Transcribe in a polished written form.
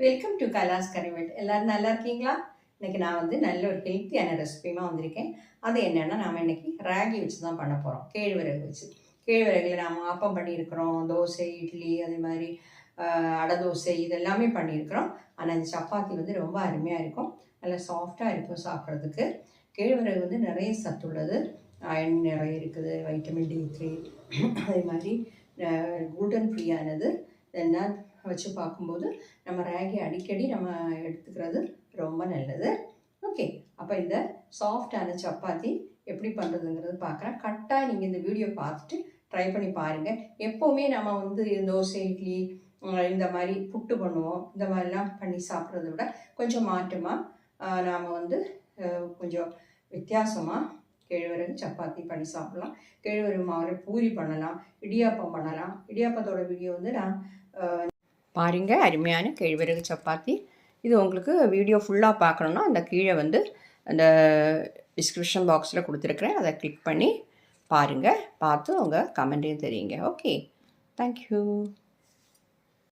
Welcome to கலாஸ் கரிவெட். எல்லோரும் நல்லா இருக்கீங்களா? இன்றைக்கி நான் வந்து நல்ல ஒரு ஹெல்த்தியான ரெசிபியுமா வந்திருக்கேன். அது என்னென்னா, நாம் இன்றைக்கி ராகி வச்சு தான் பண்ண போகிறோம். கேழ்வரகு வச்சு. கேழ்வரகுல நாம் ஆப்பம் பண்ணியிருக்கிறோம், தோசை, இட்லி, அதே மாதிரி அடை தோசை இதெல்லாமே பண்ணியிருக்கிறோம். ஆனால் இந்த சப்பாத்தி வந்து ரொம்ப அருமையாக இருக்கும், நல்லா சாஃப்டாக இருக்கும் சாப்பிட்றதுக்கு. கேழ்வரகு வந்து நிறைய சத்துள்ளது, அயன் நிறைய இருக்குது, வைட்டமின் D3, அதே மாதிரி குளுட்டன் ஃப்ரீயானது. இதெல்லாம் வச்சு பார்க்கும்போது நம்ம ராகி அடிக்கடி நம்ம எடுத்துக்கிறது ரொம்ப நல்லது. ஓகே, அப்போ இந்த சாஃப்டான சப்பாத்தி எப்படி பண்ணுறதுங்கிறது பார்க்குறேன். கரெக்டாக நீங்கள் இந்த வீடியோ பார்த்துட்டு ட்ரை பண்ணி பாருங்கள். எப்போவுமே நம்ம வந்து தோசை, இட்லி, இந்த மாதிரி புட்டு பண்ணுவோம். இந்த மாதிரிலாம் பண்ணி சாப்பிட்றத விட கொஞ்சம் மாற்றமாக நாம் வந்து கொஞ்சம் வித்தியாசமாக கேழ்வரகு சப்பாத்தி பண்ணி சாப்பிட்லாம். கேழ்வரகு மாவு பூரி பண்ணலாம், இடியாப்பம் பண்ணலாம். இடியாப்பத்தோட வீடியோ வந்து நான் பாருங்கள். அருமையான கேழ்வரகு சப்பாத்தி. இது உங்களுக்கு வீடியோ ஃபுல்லாக பார்க்கணுன்னா அந்த கீழே வந்து அந்த டிஸ்கிரிப்ஷன் பாக்ஸில் கொடுத்துருக்குறேன், அதை கிளிக் பண்ணி பாருங்கள். பார்த்து உங்கள் கமெண்ட்டையும் தெரியுங்க. Okay, thank you.